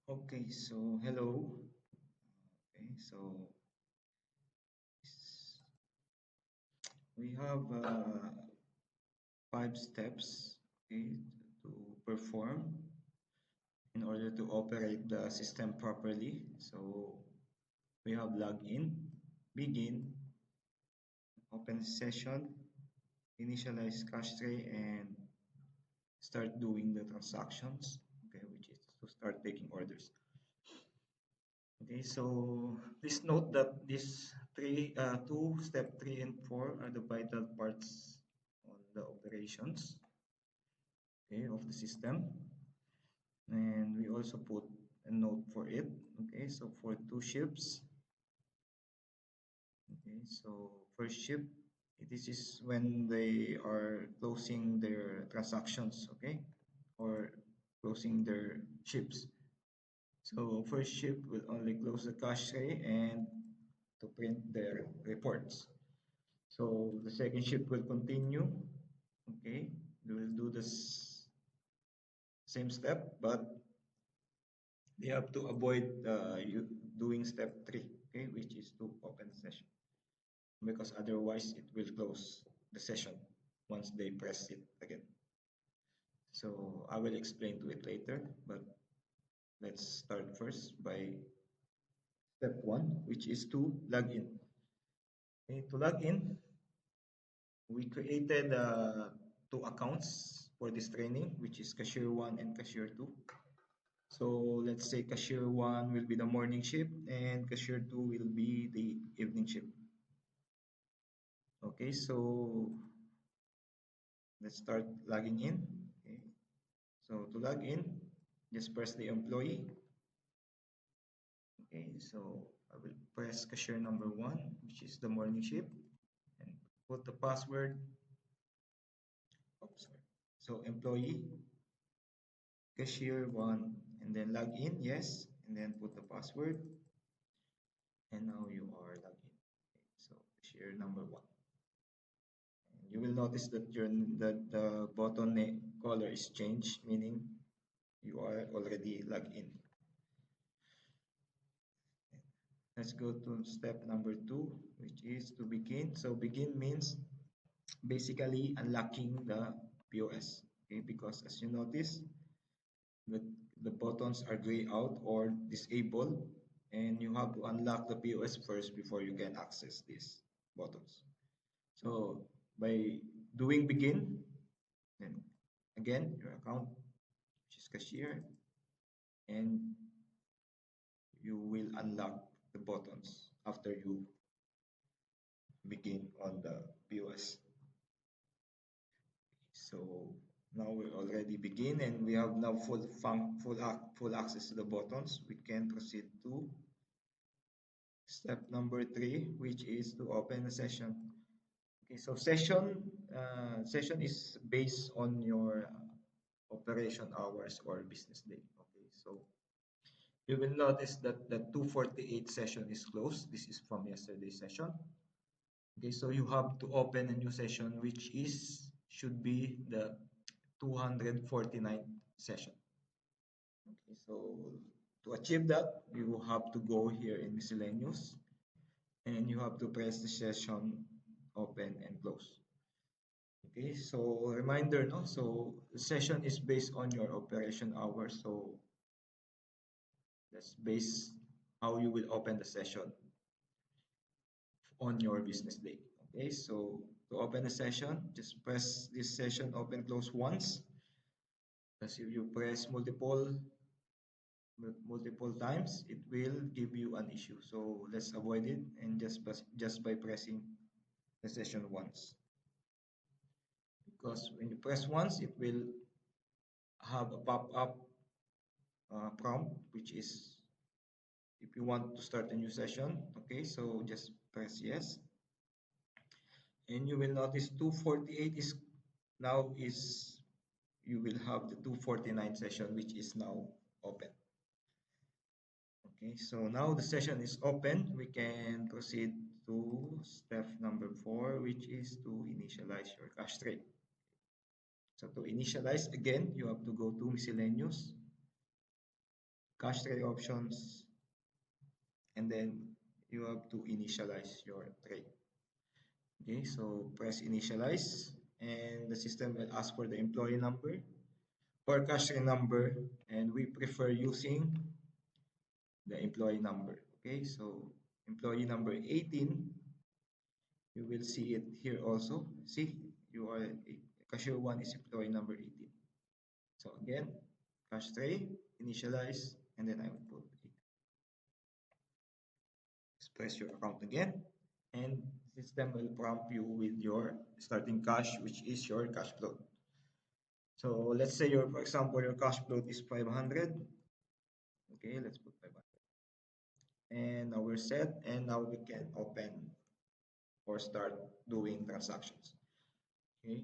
Okay, so hello. Okay, so s- we have 5 steps, okay, to perform in order to operate the system properly. So we have login, begin, open session, initialize cache tray, and start doing the transactions. Okay, which is to start taking orders. Okay, so please note that these step three and four are the vital parts on the operations, okay, of the system, and we also put a note for it. Okay, so for two ships, okay, so first ship, this is when they are closing their transactions, okay, or closing their ships. So first ship will only close the cache tray and to print their reports. So the second shift will continue. Okay, we will do this same step, but they have to avoid you doing step three, okay, which is to open the session, because otherwise it will close the session once they press it again. So I will explain to it later, but let's start first by step one, which is to log in. Okay, to log in, we created two accounts for this training, which is Cashier 1 and Cashier 2. So let's say Cashier 1 will be the morning shift and Cashier 2 will be the evening shift. Okay, so let's start logging in. Okay, so to log in, just press the employee. Okay, so I will press Cashier number 1, which is the morning shift, and put the password. Oops, sorry. So employee cashier 1 and then log in, yes, and then put the password, and now you are logged in. Okay, so cashier number 1, and you will notice that the button color is changed, meaning you are already logged in. Let's go to step number 2, which is to begin. So begin means basically unlocking the POS, okay, because as you notice, the, the buttons are gray out or disabled, and you have to unlock the POS first before you can access these buttons. So by doing begin, then again your account, which is cashier, and you will unlock the buttons after you begin on the POS. So now we already begin and we have now full access to the buttons. We can proceed to step number 3, which is to open a session. Okay, so session is based on your operation hours or business day. Okay, so you will notice that the 248 session is closed. This is from yesterday's session. Okay, so you have to open a new session, which is should be the 249th session. Okay, so to achieve that, you have to go here in miscellaneous and you have to press the session open and close. Okay, so reminder, no? So the session is based on your operation hours. So that's based how you will open the session on your business day. Okay, so to open the session, just press this session open close once. Because if you press multiple times, it will give you an issue. So let's avoid it and just by pressing the session once. Because when you press once, it will have a pop-up prompt, which is if you want to start a new session. Okay, so just press yes, and you will notice 248 is now is you will have the 249 session, which is now open. Okay, so now the session is open. We can proceed to step number 4, which is to initialize your cache tray. So to initialize, again, you have to go to miscellaneous cash trade options, and then you have to initialize your trade. Okay, so press initialize, and the system will ask for the employee number or cash trade number, and we prefer using the employee number. Okay, so employee number 18, you will see it here also. See, you are cashier 1 is employee number 18. So again, cash tray, initialize, and then I will put it. Express your account again, and system will prompt you with your starting cash, which is your cash flow. So let's say for example, your cash flow is 500. Okay, let's put 500. And now we're set, and now we can open or start doing transactions. Okay,